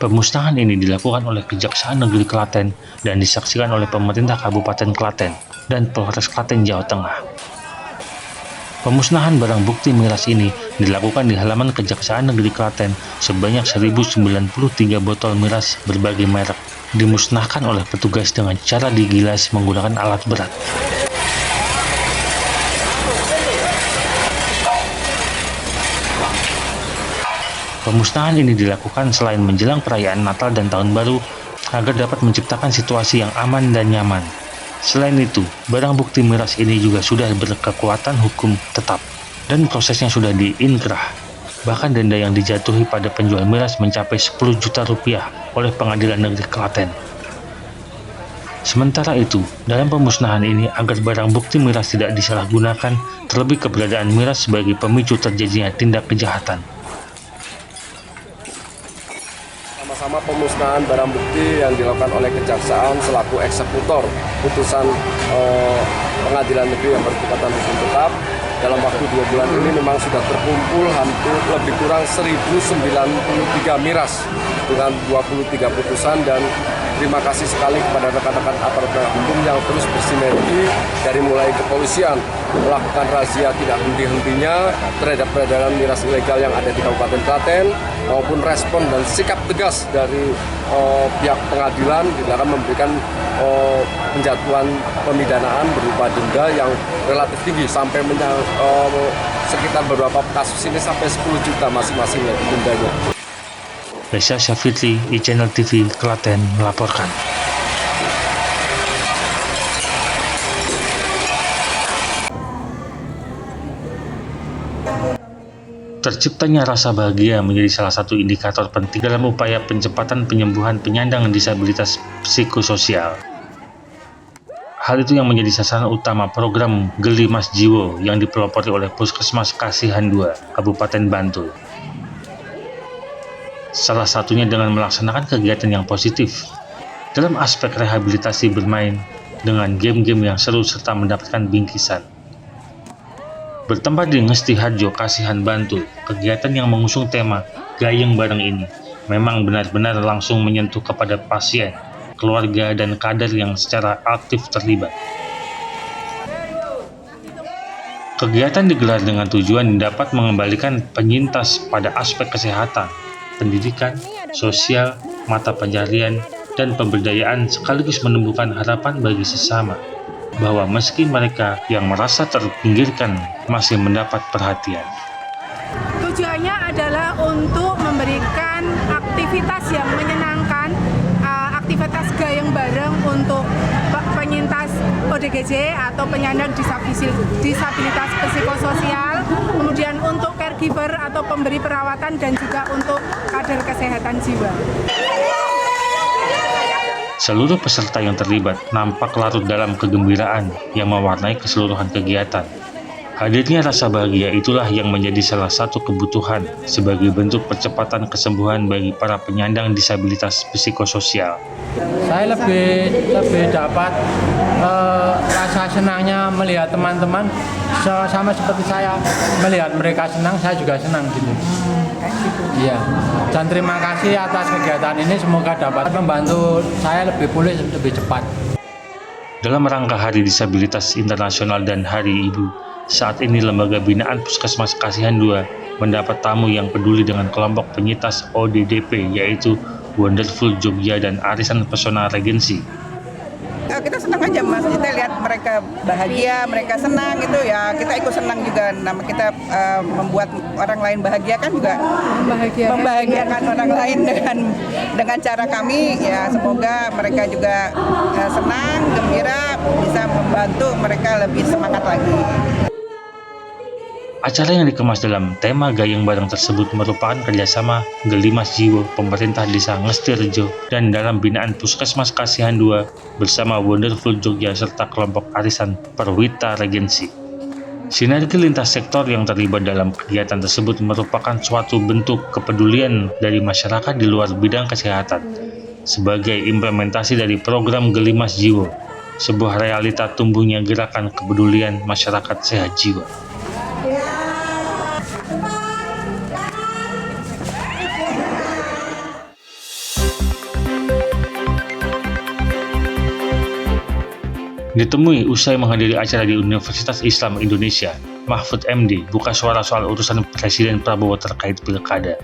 Pemusnahan ini dilakukan oleh Kejaksaan Negeri Klaten dan disaksikan oleh pemerintah Kabupaten Klaten dan Polres Klaten, Jawa Tengah. Pemusnahan barang bukti miras ini dilakukan di halaman Kejaksaan Negeri Klaten sebanyak 1093 botol miras berbagai merek dimusnahkan oleh petugas dengan cara digilas menggunakan alat berat. Pemusnahan ini dilakukan selain menjelang perayaan Natal dan Tahun Baru agar dapat menciptakan situasi yang aman dan nyaman. Selain itu, barang bukti miras ini juga sudah berkekuatan hukum tetap dan prosesnya sudah diinkrah. Bahkan denda yang dijatuhi pada penjual miras mencapai 10 juta rupiah oleh Pengadilan Negeri Klaten. Sementara itu, dalam pemusnahan ini agar barang bukti miras tidak disalahgunakan, terlebih keberadaan miras sebagai pemicu terjadinya tindak kejahatan. Sama pemusnahan barang bukti yang dilakukan oleh Kejaksaan selaku eksekutor putusan Pengadilan Negeri yang berkekuatan hukum tetap. Dalam waktu 2 bulan ini memang sudah terkumpul hampir lebih kurang 1093 miras dengan 23 putusan, dan terima kasih sekali kepada rekan-rekan aparat hukum yang terus bersinergi dari mulai kepolisian melakukan razia tidak henti-hentinya terhadap peredaran miras ilegal yang ada di Kabupaten Klaten, maupun respon dan sikap tegas dari pihak pengadilan di dalam memberikan penjatuhan pemidanaan berupa denda yang relatif tinggi sampai sekitar beberapa kasus ini sampai 10 juta masing-masingnya dendanya. Reza Syafitri, iChannel TV, Klaten melaporkan. Terciptanya rasa bahagia menjadi salah satu indikator penting dalam upaya pencepatan penyembuhan penyandang disabilitas psikososial. Hal itu yang menjadi sasaran utama program Geli Mas Jiwo yang dipelopori oleh Puskesmas Kasihan II, Kabupaten Bantul. Salah satunya dengan melaksanakan kegiatan yang positif dalam aspek rehabilitasi bermain dengan game-game yang seru serta mendapatkan bingkisan. Bertempat di Ngesti Harjo, Kasihan Bantul, kegiatan yang mengusung tema Gayeng Bareng ini memang benar-benar langsung menyentuh kepada pasien, keluarga, dan kader yang secara aktif terlibat. Kegiatan digelar dengan tujuan dapat mengembalikan penyintas pada aspek kesehatan, pendidikan, sosial, mata pencarian, dan pemberdayaan, sekaligus menumbuhkan harapan bagi sesama bahwa meski mereka yang merasa terpinggirkan masih mendapat perhatian. Tujuannya adalah untuk memberikan aktivitas yang menyenangkan, aktivitas gayeng bareng untuk penyintas ODGJ atau penyandang disabilitas psikososial, kemudian untuk caregiver atau pemberi perawatan, dan juga untuk kader kesehatan jiwa. Seluruh peserta yang terlibat nampak larut dalam kegembiraan yang mewarnai keseluruhan kegiatan. Hadirnya rasa bahagia itulah yang menjadi salah satu kebutuhan sebagai bentuk percepatan kesembuhan bagi para penyandang disabilitas psikososial. Saya lebih dapat rasa senangnya melihat teman-teman sama seperti saya melihat mereka senang, saya juga senang gitu. Iya. Dan terima kasih atas kegiatan ini, semoga dapat membantu saya lebih pulih lebih cepat. Dalam rangka Hari Disabilitas Internasional dan Hari Ibu, saat ini Lembaga Binaan Puskesmas Kasihan II mendapat tamu yang peduli dengan kelompok penyintas ODDP, yaitu Wonderful Jogja dan Arisan Pesona Regensi. Kita senang aja Mas, kita lihat mereka bahagia, mereka senang gitu ya, kita ikut senang juga. Nama kita membuat orang lain bahagia kan juga membahagiakan orang lain dengan cara kami ya. Semoga mereka juga senang, gembira, bisa membantu mereka lebih semangat lagi. Acara yang dikemas dalam tema Gayeng Bareng tersebut merupakan kerjasama Geli Mas Jiwo, pemerintah desa Ngesti Rejo, dan dalam binaan Puskesmas Kasihan II bersama Wonderful Jogja serta kelompok Arisan Perwita Regensi. Sinergi lintas sektor yang terlibat dalam kegiatan tersebut merupakan suatu bentuk kepedulian dari masyarakat di luar bidang kesehatan sebagai implementasi dari program Geli Mas Jiwo, sebuah realita tumbuhnya gerakan kepedulian masyarakat sehat jiwa. Ditemui usai menghadiri acara di Universitas Islam Indonesia, Mahfud MD buka suara soal urusan Presiden Prabowo terkait pilkada.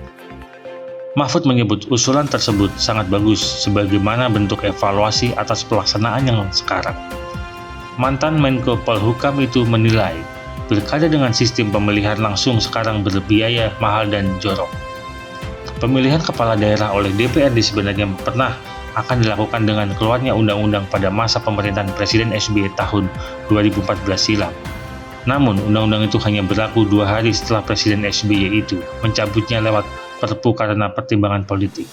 Mahfud menyebut usulan tersebut sangat bagus sebagaimana bentuk evaluasi atas pelaksanaan yang sekarang. Mantan Menko Polhukam itu menilai pilkada dengan sistem pemilihan langsung sekarang berbiaya mahal dan jorok. Pemilihan kepala daerah oleh DPRD sebenarnya pernah akan dilakukan dengan keluarnya undang-undang pada masa pemerintahan Presiden SBY tahun 2014 silam. Namun, undang-undang itu hanya berlaku 2 hari setelah Presiden SBY itu mencabutnya lewat Perpu karena pertimbangan politik.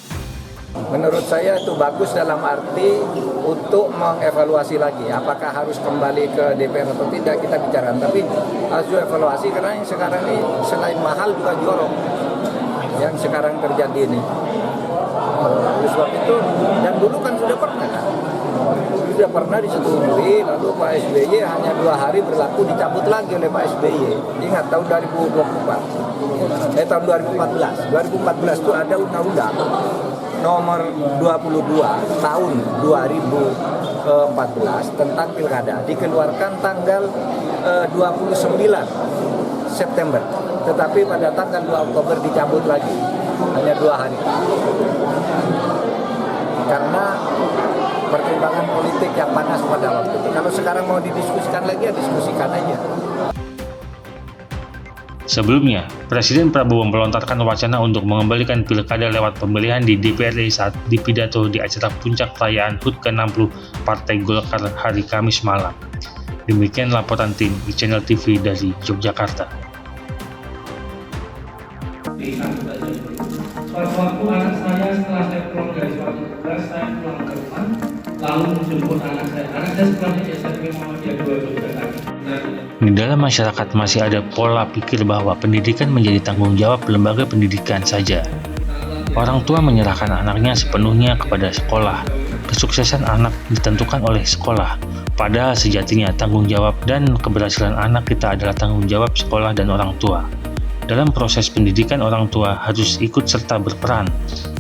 Menurut saya itu bagus dalam arti untuk mengevaluasi lagi apakah harus kembali ke DPR atau tidak, kita bicara. Tapi harus evaluasi karena yang sekarang ini selain mahal juga jorok yang sekarang terjadi ini. Oleh sebab itu, dan dulu kan sudah pernah disetujui, lalu Pak SBY hanya 2 hari berlaku dicabut lagi oleh Pak SBY. Ingat tahun 2014 itu ada undang-undang nomor 22 tahun 2014 tentang pilkada, dikeluarkan tanggal 29 September, tetapi pada tanggal 2 Oktober dicabut lagi, hanya 2 hari. Karena pertimbangan politik yang panas pada waktu itu. Kalau sekarang mau didiskusikan lagi, ya diskusikan aja. Sebelumnya, Presiden Prabowo melontarkan wacana untuk mengembalikan pilkada lewat pemilihan di DPRD saat dipidato di acara puncak perayaan HUT ke-60 Partai Golkar hari Kamis malam. Demikian laporan tim Channel TV dari Yogyakarta. Suatu waktu anak saya setelah saya pulang dari suatu tugas, saya pulang ke rumah, lalu menjemput anak saya sekolahnya di SMP Muhammadiyah 2 Yogyakarta. Di dalam masyarakat masih ada pola pikir bahwa pendidikan menjadi tanggung jawab lembaga pendidikan saja. Orang tua menyerahkan anaknya sepenuhnya kepada sekolah. Kesuksesan anak ditentukan oleh sekolah. Padahal sejatinya tanggung jawab dan keberhasilan anak kita adalah tanggung jawab sekolah dan orang tua. Dalam proses pendidikan, orang tua harus ikut serta berperan,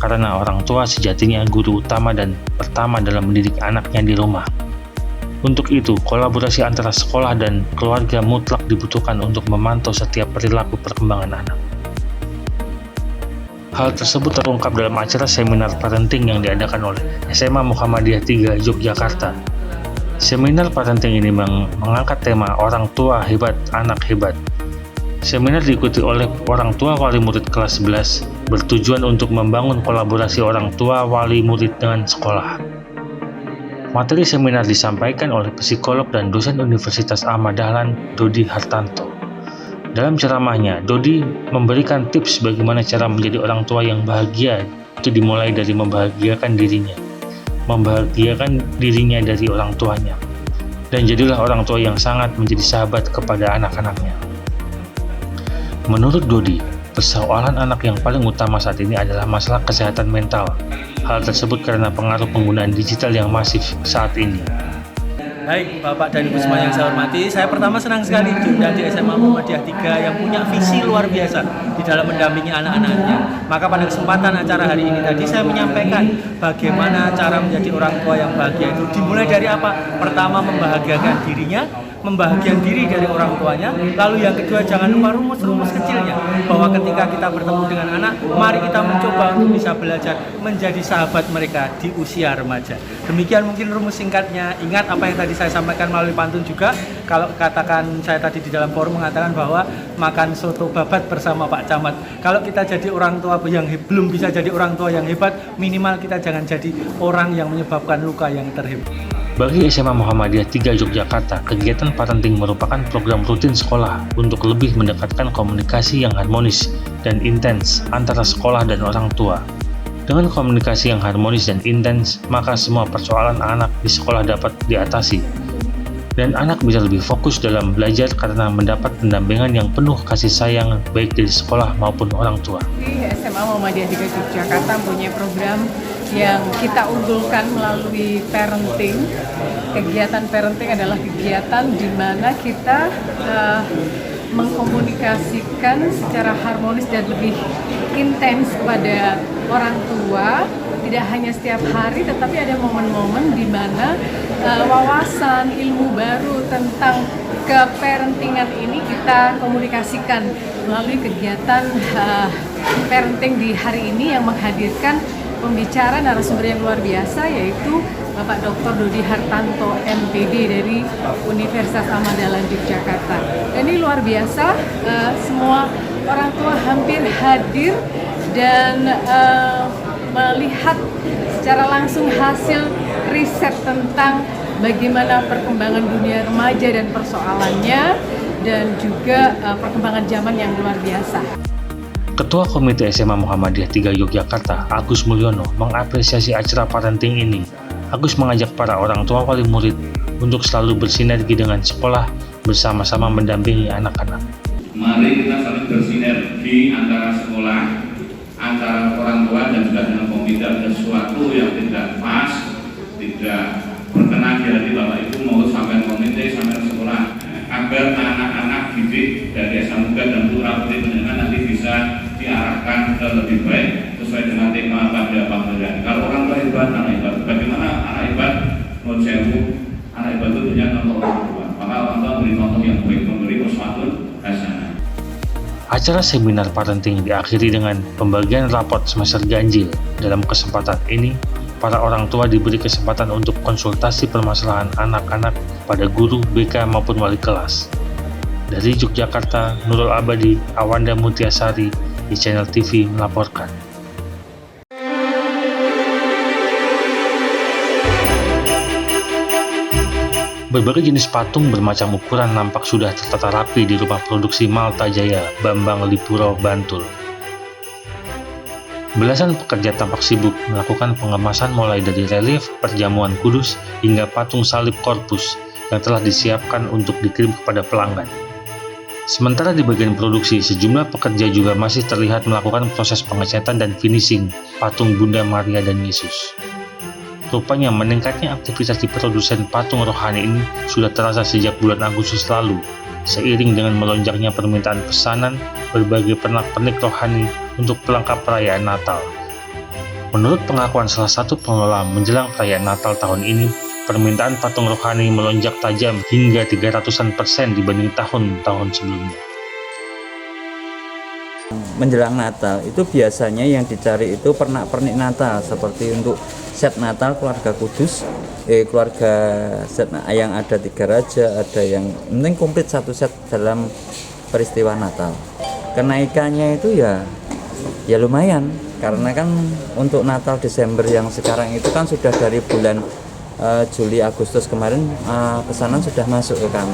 karena orang tua sejatinya guru utama dan pertama dalam mendidik anaknya di rumah. Untuk itu, kolaborasi antara sekolah dan keluarga mutlak dibutuhkan untuk memantau setiap perilaku perkembangan anak. Hal tersebut terungkap dalam acara seminar parenting yang diadakan oleh SMA Muhammadiyah 3 Yogyakarta. Seminar parenting ini mengangkat tema orang tua hebat, anak hebat. Seminar diikuti oleh orang tua wali murid kelas 11, bertujuan untuk membangun kolaborasi orang tua wali murid dengan sekolah. Materi seminar disampaikan oleh psikolog dan dosen Universitas Ahmad Dahlan, Dodi Hartanto. Dalam ceramahnya, Dodi memberikan tips bagaimana cara menjadi orang tua yang bahagia. Itu dimulai dari membahagiakan dirinya dari orang tuanya. Dan jadilah orang tua yang sangat menjadi sahabat kepada anak-anaknya. Menurut Dodi, persoalan anak yang paling utama saat ini adalah masalah kesehatan mental. Hal tersebut karena pengaruh penggunaan digital yang masif saat ini. Baik, Bapak dan Ibu semua yang saya hormati, saya pertama senang sekali diundang di SMA Muhammadiyah 3 yang punya visi luar biasa di dalam mendampingi anak-anaknya. Maka pada kesempatan acara hari ini tadi saya menyampaikan bagaimana cara menjadi orang tua yang bahagia itu dimulai dari apa? Pertama, membahagiakan dirinya, membahagiakan diri dari orang tuanya. Lalu yang kedua, jangan lupa rumus-rumus kecilnya, bahwa ketika kita bertemu dengan anak, mari kita mencoba untuk bisa belajar menjadi sahabat mereka di usia remaja. Demikian mungkin rumus singkatnya. Ingat apa yang tadi saya sampaikan melalui pantun juga. Kalau katakan saya tadi di dalam forum mengatakan bahwa makan soto babat bersama Pak Camat. Kalau kita jadi orang tua yang belum bisa jadi orang tua yang hebat, minimal kita jangan jadi orang yang menyebabkan luka yang terhebat. Bagi SMA Muhammadiyah 3 Yogyakarta, kegiatan parenting merupakan program rutin sekolah untuk lebih mendekatkan komunikasi yang harmonis dan intens antara sekolah dan orang tua. Dengan komunikasi yang harmonis dan intens, maka semua persoalan anak di sekolah dapat diatasi. Dan anak bisa lebih fokus dalam belajar karena mendapat pendampingan yang penuh kasih sayang baik dari sekolah maupun orang tua. SMA Muhammadiyah 3 Yogyakarta mempunyai program yang kita unggulkan melalui parenting. Kegiatan parenting adalah kegiatan di mana kita mengkomunikasikan secara harmonis dan lebih intens kepada orang tua tidak hanya setiap hari, tetapi ada momen-momen di mana wawasan ilmu baru tentang keparentingan ini kita komunikasikan melalui kegiatan parenting di hari ini yang menghadirkan pembicara narasumber yang luar biasa, yaitu Bapak Dr. Dodi Hartanto MPD dari Universitas Ahmad Dahlan Yogyakarta. Dan ini luar biasa, semua orang tua hampir hadir dan melihat secara langsung hasil riset tentang bagaimana perkembangan dunia remaja dan persoalannya, dan juga perkembangan zaman yang luar biasa. Ketua Komite SMA Muhammadiyah 3 Yogyakarta, Agus Mulyono, mengapresiasi acara parenting ini. Agus mengajak para orang tua wali murid untuk selalu bersinergi dengan sekolah, bersama-sama mendampingi anak-anak. Mari kita saling bersinergi antara sekolah, antara orang tua dan juga dengan pemerintah. Sesuatu yang tidak pas, tidak berkenan di hati Bapak Ibu mau sampai komite, sampai sekolah, agar anak-anak didik dari SMA dan Putra Putri Pendidikan nanti bisa diarahkan ke lebih baik sesuai dengan tema pada pembelajaran. Kalau orang tua hebat, anak hebat. Bagaimana anak hebat? Menurut saya, anak hebat itu punya contoh orang tua. Maka orang tua beri contoh yang baik, memberi uswatun hasanah. Acara seminar parenting diakhiri dengan pembagian rapot semester ganjil. Dalam kesempatan ini, para orang tua diberi kesempatan untuk konsultasi permasalahan anak-anak pada guru, BK maupun wali kelas. Dari Yogyakarta, Nurul Abadi, Awanda Mutiasari, di Channel TV melaporkan. Berbagai jenis patung bermacam ukuran nampak sudah tertata rapi di rumah produksi Malta Jaya, Bambang Lipuro, Bantul. Belasan pekerja tampak sibuk melakukan pengemasan mulai dari relief perjamuan kudus hingga patung salib korpus yang telah disiapkan untuk dikirim kepada pelanggan. Sementara di bagian produksi, sejumlah pekerja juga masih terlihat melakukan proses pengecatan dan finishing patung Bunda Maria dan Yesus. Rupanya meningkatnya aktivitas di produsen patung rohani ini sudah terasa sejak bulan Agustus lalu, seiring dengan melonjaknya permintaan pesanan berbagai pernak-pernik rohani untuk pelengkap perayaan Natal. Menurut pengakuan salah satu pengelola menjelang perayaan Natal tahun ini, permintaan patung rohani melonjak tajam hingga 300% dibanding tahun-tahun sebelumnya. Menjelang Natal itu biasanya yang dicari itu pernak-pernik Natal, seperti untuk set Natal keluarga kudus, keluarga set yang ada 3 raja, ada yang penting komplit satu set dalam peristiwa Natal. Kenaikannya itu ya lumayan, karena kan untuk Natal Desember yang sekarang itu kan sudah dari bulan Juli Agustus kemarin pesanan sudah masuk ke kami.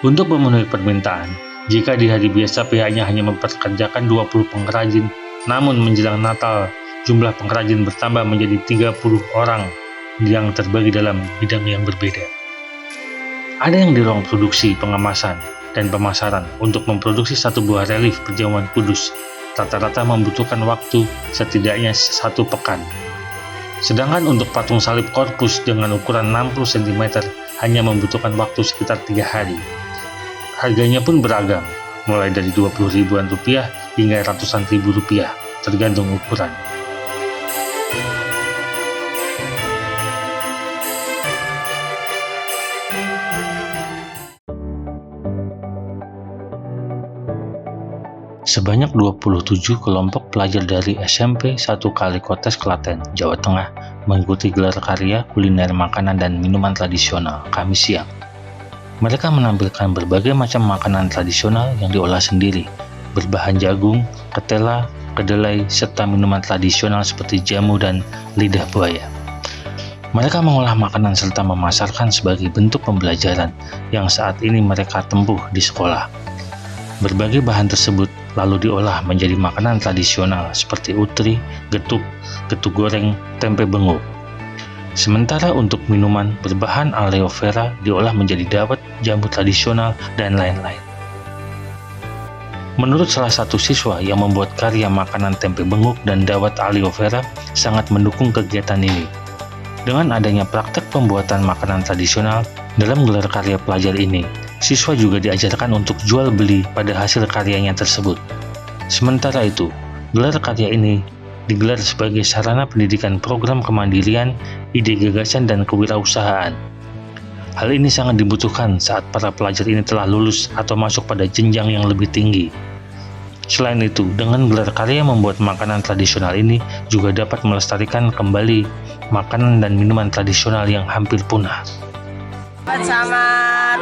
Untuk memenuhi permintaan, jika di hari biasa pihaknya hanya mempekerjakan 20 pengrajin, namun menjelang Natal jumlah pengrajin bertambah menjadi 30 orang yang terbagi dalam bidang yang berbeda. Ada yang di ruang produksi, pengemasan, dan pemasaran untuk memproduksi satu buah relief perjamuan kudus. Rata-rata membutuhkan waktu setidaknya 1 pekan. Sedangkan untuk patung salib korpus dengan ukuran 60 cm hanya membutuhkan waktu sekitar 3 hari. Harganya pun beragam, mulai dari 20 ribuan rupiah hingga ratusan ribu rupiah, tergantung ukuran. Sebanyak 27 kelompok pelajar dari SMP 1 Kalikotes Klaten, Jawa Tengah mengikuti gelar karya kuliner makanan dan minuman tradisional Kamis siang. Mereka menampilkan berbagai macam makanan tradisional yang diolah sendiri, berbahan jagung, ketela, kedelai, serta minuman tradisional seperti jamu dan lidah buaya. Mereka mengolah makanan serta memasarkan sebagai bentuk pembelajaran yang saat ini mereka tempuh di sekolah. Berbagai bahan tersebut lalu diolah menjadi makanan tradisional seperti utri, getuk goreng, tempe benguk. Sementara untuk minuman berbahan aloe vera diolah menjadi dawet, jamu tradisional, dan lain-lain. Menurut salah satu siswa yang membuat karya makanan tempe benguk dan dawet aloe vera sangat mendukung kegiatan ini. Dengan adanya praktek pembuatan makanan tradisional dalam gelar karya pelajar ini, siswa juga diajarkan untuk jual beli pada hasil karyanya tersebut. Sementara itu, gelar karya ini digelar sebagai sarana pendidikan program kemandirian, ide gagasan, dan kewirausahaan. Hal ini sangat dibutuhkan saat para pelajar ini telah lulus atau masuk pada jenjang yang lebih tinggi. Selain itu, dengan gelar karya membuat makanan tradisional ini juga dapat melestarikan kembali makanan dan minuman tradisional yang hampir punah. Sama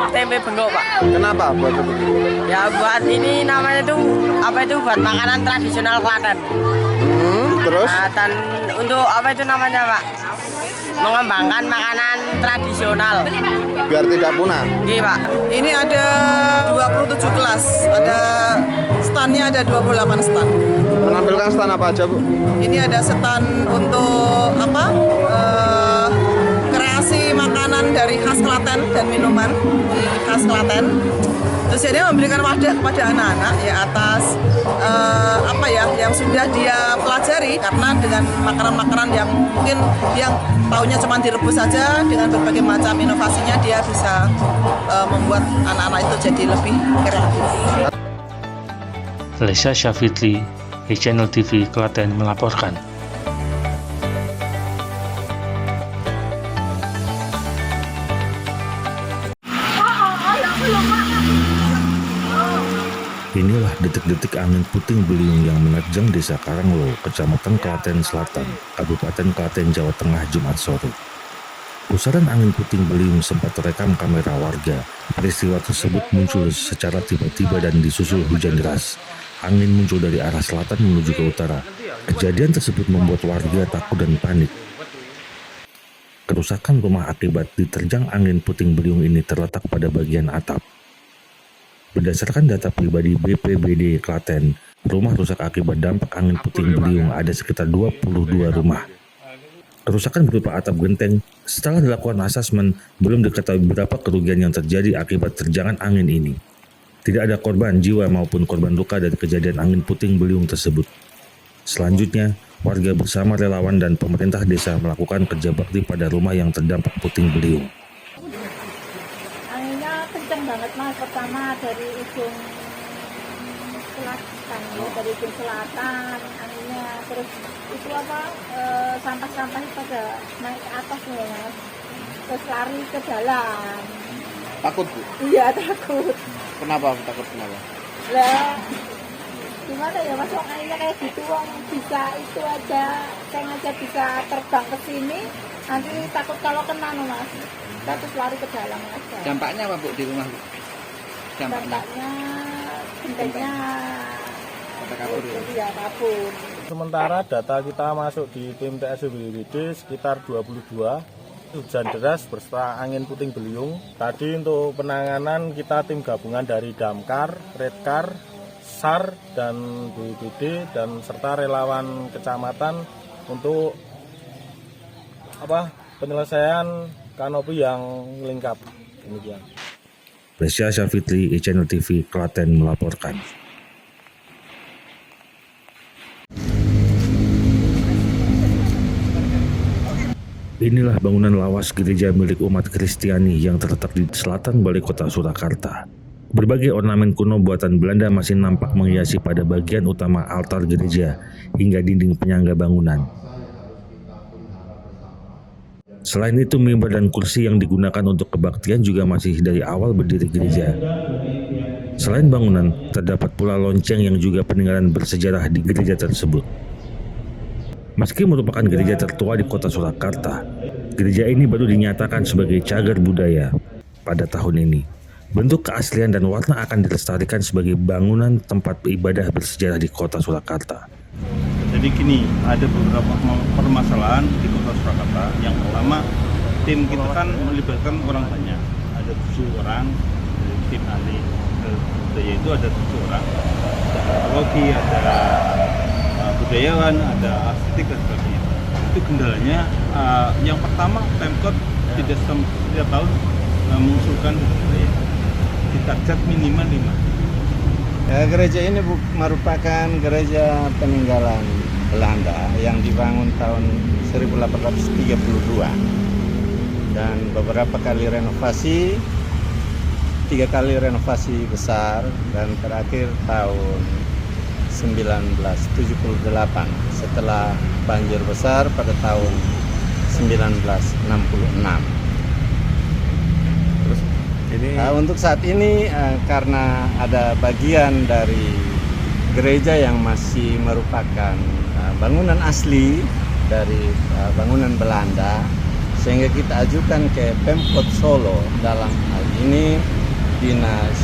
tempe bengok, Pak. Kenapa buat begitu? Ya buat ini namanya tuh buat makanan tradisional Klaten. Terus? Nah, dan untuk apa itu namanya, Pak? Mengembangkan makanan tradisional. Biar tidak punah. Iya, Pak. Ini ada 27 kelas, ada standnya ada 28 stand. Menampilkan stand apa aja, Bu? Ini ada stand untuk kreasi makanan dari khas Klaten dan minuman khas Klaten. Terus dia memberikan wadah kepada anak-anak ya atas yang sudah dia pelajari, karena dengan makanan-makanan yang mungkin yang taunya cuma direbus saja, dengan berbagai macam inovasinya dia bisa membuat anak-anak itu jadi lebih kreatif. Lesa Syafitri, Channel TV Klaten melaporkan. Inilah detik-detik angin puting beliung yang menerjang Desa Karanglo, Kecamatan Klaten Selatan, Kabupaten Klaten, Jawa Tengah, Jumat sore. Pusaran angin puting beliung sempat terekam kamera warga. Peristiwa tersebut muncul secara tiba-tiba dan disusul hujan deras. Angin muncul dari arah selatan menuju ke utara. Kejadian tersebut membuat warga takut dan panik. Kerusakan rumah akibat diterjang angin puting beliung ini terletak pada bagian atap. Berdasarkan data pribadi BPBD Klaten, rumah rusak akibat dampak angin puting beliung ada sekitar 22 rumah. Kerusakan berupa atap genteng. Setelah dilakukan asesmen, belum diketahui berapa kerugian yang terjadi akibat terjangan angin ini. Tidak ada korban jiwa maupun korban luka dari kejadian angin puting beliung tersebut. Selanjutnya, warga bersama relawan dan pemerintah desa melakukan kerja bakti pada rumah yang terdampak puting beliung. Kenceng banget, Mas. Pertama dari ujung selatan, dari ujung selatan anginnya, terus itu sampah-sampah itu pada naik ke atas nih, Mas. Terus lari ke dalam. Takut, Bu? Iya, takut. Kenapa takut? Kenapa? Lah, gimana ya, Mas? Anginnya kayak gitu, bisa itu aja, sengaja bisa terbang ke sini, nanti takut kalau kena, Mas. Terus lari ke dalam aja. Dampaknya apa, Bu, di rumah, Bu? Dampaknya gentengnya kabur ya? Iya, kabur. Sementara data kita masuk di tim TSU BPBD sekitar 22. Hujan deras beserta angin puting beliung. Tadi untuk penanganan kita tim gabungan dari Damkar, Redkar, SAR, dan BPBD dan serta relawan kecamatan untuk penyelesaian kanopi yang lengkap. Demikian. Lesa Syafitri, Channel TV Klaten melaporkan. Inilah bangunan lawas gereja milik umat Kristiani yang terletak di selatan Balai Kota Surakarta. Berbagai ornamen kuno buatan Belanda masih nampak menghiasi pada bagian utama altar gereja hingga dinding penyangga bangunan. Selain itu, mimbar dan kursi yang digunakan untuk kebaktian juga masih dari awal berdiri gereja. Selain bangunan, terdapat pula lonceng yang juga peninggalan bersejarah di gereja tersebut. Meski merupakan gereja tertua di kota Surakarta, gereja ini baru dinyatakan sebagai cagar budaya pada tahun ini. Bentuk keaslian dan warna akan dilestarikan sebagai bangunan tempat ibadah bersejarah di kota Surakarta. Jadi gini, ada beberapa permasalahan di kota Surakarta. Yang pertama, tim kita kan melibatkan orang banyak. Ada 7 orang dari tim ahli budaya itu ada 7 orang. Ada antropologi, ada budayawan, ada arsitek dan sebagainya. Itu kendalanya. Yang pertama, Pemkot tidak setiap tahun mengusulkan budaya. Ditarget minimal 5. Ya, gereja ini merupakan gereja peninggalan Belanda yang dibangun tahun 1832 dan beberapa kali renovasi, 3 kali renovasi besar, dan terakhir tahun 1978 setelah banjir besar pada tahun 1966. Terus untuk saat ini karena ada bagian dari gereja yang masih merupakan bangunan asli dari bangunan Belanda, sehingga kita ajukan ke Pemkot Solo, dalam hal ini Dinas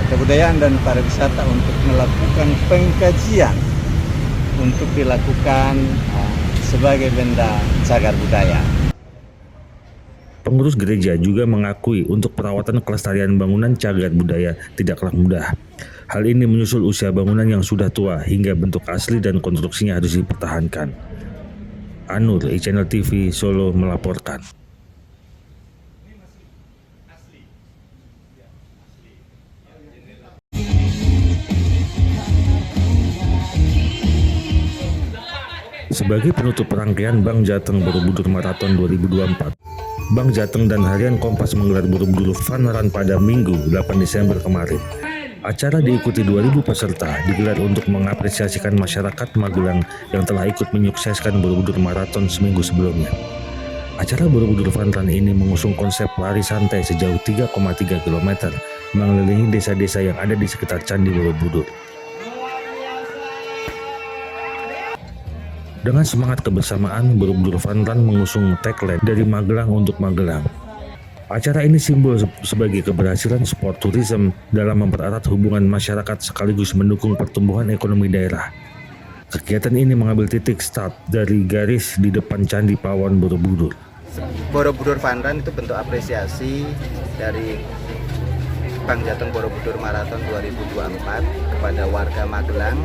Kebudayaan dan Pariwisata, untuk melakukan pengkajian untuk dilakukan sebagai benda cagar budaya. Pengurus gereja juga mengakui untuk perawatan kelestarian bangunan cagar budaya tidaklah mudah. Hal ini menyusul usia bangunan yang sudah tua hingga bentuk asli dan konstruksinya harus dipertahankan. Anur, iChannel TV, Solo melaporkan. Sebagai penutup rangkaian Bank Jateng Borobudur Marathon 2024, Bank Jateng dan Harian Kompas menggelar Borobudur Fun Run pada Minggu 8 Desember kemarin. Acara diikuti 2.000 peserta, digelar untuk mengapresiasikan masyarakat Magelang yang telah ikut menyukseskan Borobudur Marathon seminggu sebelumnya. Acara Borobudur Fun Run ini mengusung konsep lari santai sejauh 3,3 km mengelilingi desa-desa yang ada di sekitar Candi Borobudur. Dengan semangat kebersamaan, Borobudur Fun Run mengusung tagline dari Magelang untuk Magelang. Acara ini simbol sebagai keberhasilan sport tourism dalam mempererat hubungan masyarakat sekaligus mendukung pertumbuhan ekonomi daerah. Kegiatan ini mengambil titik start dari garis di depan Candi Pawon Borobudur. Borobudur Fun Run itu bentuk apresiasi dari Bank Jateng Borobudur Marathon 2024 kepada warga Magelang.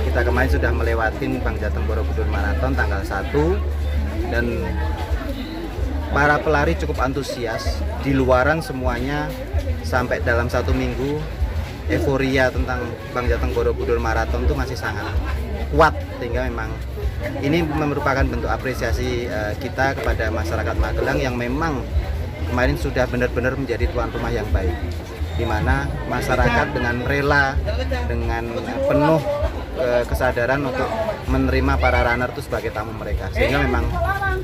Kita kemarin sudah melewatin Bank Jateng Borobudur Marathon tanggal 1, dan para pelari cukup antusias. Di luaran semuanya sampai dalam 1 minggu euforia tentang Bank Jateng Borobudur Marathon itu masih sangat kuat, sehingga memang ini merupakan bentuk apresiasi kita kepada masyarakat Magelang yang memang kemarin sudah benar-benar menjadi tuan rumah yang baik, di mana masyarakat dengan rela, dengan penuh kesadaran untuk menerima para runner itu sebagai tamu mereka, sehingga memang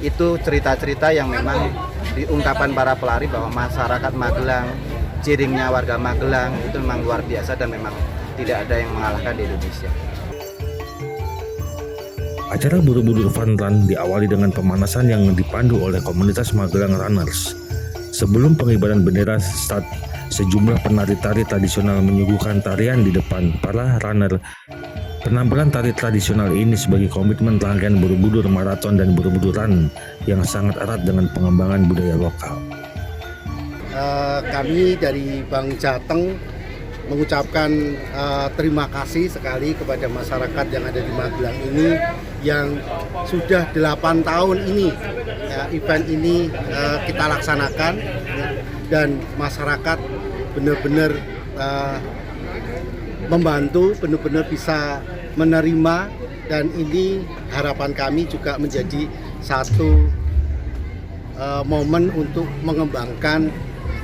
itu cerita-cerita yang memang diungkapkan para pelari bahwa masyarakat Magelang, ciringnya warga Magelang itu memang luar biasa dan memang tidak ada yang mengalahkan di Indonesia. Acara Borobudur Fun Run diawali dengan pemanasan yang dipandu oleh komunitas Magelang Runners. Sebelum pengibaran bendera start, sejumlah penari-tari tradisional menyuguhkan tarian di depan para runner. Penampilan tari tradisional ini sebagai komitmen rangkaian Borobudur Marathon dan Borobudur Run yang sangat erat dengan pengembangan budaya lokal. Kami dari Bank Jateng mengucapkan terima kasih sekali kepada masyarakat yang ada di Magelang ini yang sudah 8 tahun ini event ini kita laksanakan, dan masyarakat benar-benar membantu, benar-benar bisa menerima, dan ini harapan kami juga menjadi satu momen untuk mengembangkan,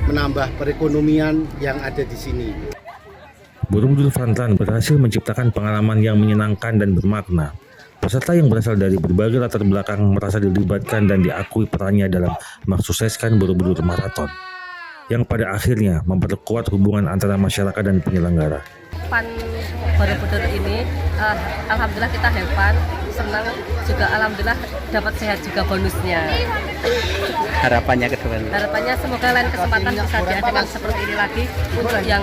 menambah perekonomian yang ada di sini. Borobudur Fun Run berhasil menciptakan pengalaman yang menyenangkan dan bermakna. Peserta yang berasal dari berbagai latar belakang merasa dilibatkan dan diakui perannya dalam mensukseskan Borobudur Marathon, yang pada akhirnya memperkuat hubungan antara masyarakat dan penyelenggara. Fun Borobudur ini, alhamdulillah kita have fun, senang juga, alhamdulillah dapat sehat juga bonusnya. Harapannya ke depan? Harapannya semoga lain kesempatan bisa diadakan seperti ini lagi untuk yang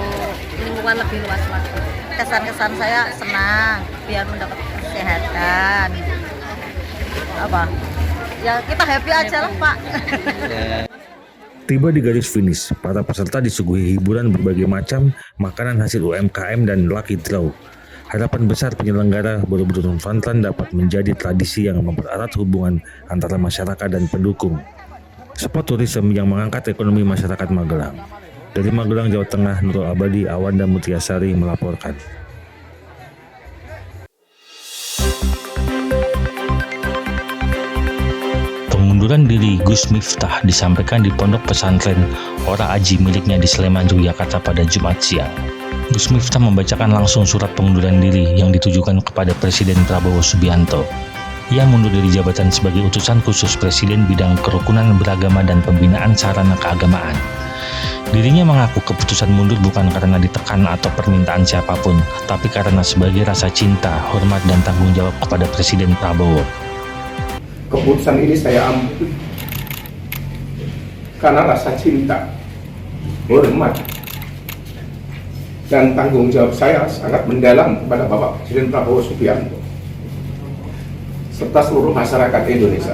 lingkungan lebih luas lagi. Kesan-kesan saya senang biar mendapat kesehatan. Apa? Ya kita happy aja lah Pak. Tiba di garis finish, para peserta disuguhi hiburan berbagai macam, makanan hasil UMKM dan lucky draw. Harapan besar penyelenggara Borobudur Fun Run dapat menjadi tradisi yang mempererat hubungan antara masyarakat dan pendukung. Sport tourism yang mengangkat ekonomi masyarakat Magelang. Dari Magelang, Jawa Tengah, Nurul Abadi, Awanda Mutiasari melaporkan. Pengunduran diri Gus Miftah disampaikan di Pondok Pesantren Ora Aji miliknya di Sleman, Yogyakarta pada Jumat siang. Gus Miftah membacakan langsung surat pengunduran diri yang ditujukan kepada Presiden Prabowo Subianto. Ia mundur dari jabatan sebagai utusan khusus Presiden bidang kerukunan beragama dan pembinaan sarana keagamaan. Dirinya mengaku keputusan mundur bukan karena ditekan atau permintaan siapapun, tapi karena sebagai rasa cinta, hormat, dan tanggung jawab kepada Presiden Prabowo. Keputusan ini saya ambil karena rasa cinta, hormat, dan tanggung jawab saya sangat mendalam kepada Bapak Presiden Prabowo Subianto serta seluruh masyarakat Indonesia.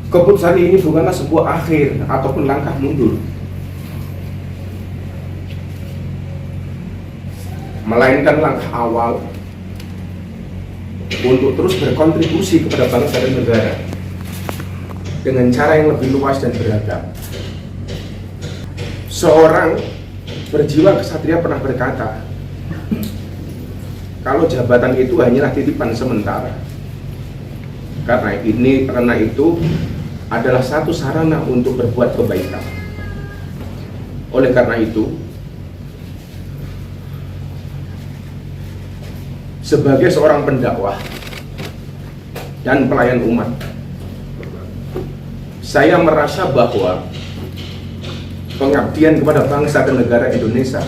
Keputusan ini bukanlah sebuah akhir ataupun langkah mundur, melainkan langkah awal untuk terus berkontribusi kepada bangsa dan negara dengan cara yang lebih luas dan beragam. Seorang berjiwa kesatria pernah berkata, kalau jabatan itu hanyalah titipan sementara. Karena itu adalah satu sarana untuk berbuat kebaikan. Oleh karena itu, sebagai seorang pendakwah dan pelayan umat, saya merasa bahwa pengabdian kepada bangsa dan negara Indonesia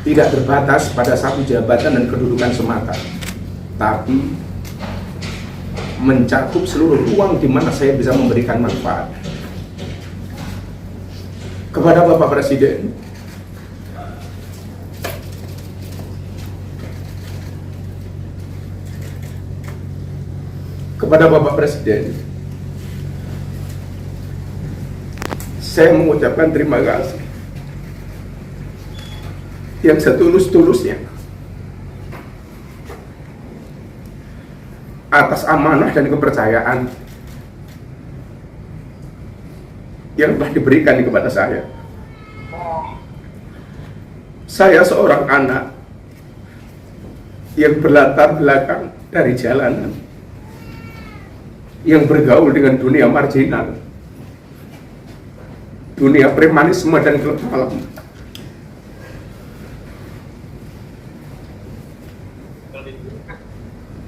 tidak terbatas pada satu jabatan dan kedudukan semata, tapi mencakup seluruh ruang di mana saya bisa memberikan manfaat. Kepada Bapak Presiden, saya mengucapkan terima kasih yang setulus-tulusnya atas amanah dan kepercayaan yang telah diberikan kepada saya. Saya seorang anak yang berlatar belakang dari jalanan, yang bergaul dengan dunia marginal, dunia premanisme dan klub malam.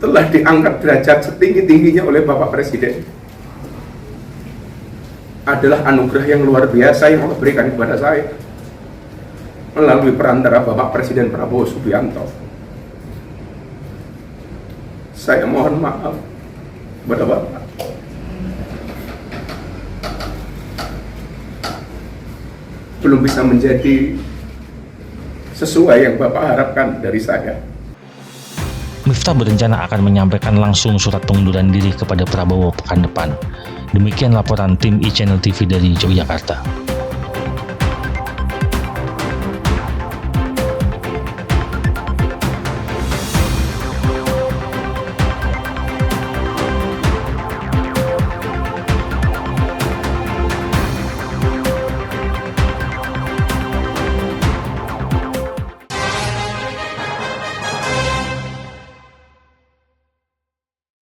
Telah diangkat derajat setinggi-tingginya oleh Bapak Presiden adalah anugerah yang luar biasa yang Allah berikan kepada saya melalui perantara Bapak Presiden Prabowo Subianto. Saya mohon maaf kepada Bapak. Belum bisa menjadi sesuai yang Bapak harapkan dari saya. Miftah berencana akan menyampaikan langsung surat pengunduran diri kepada Prabowo pekan depan. Demikian laporan tim e-Channel TV dari Yogyakarta.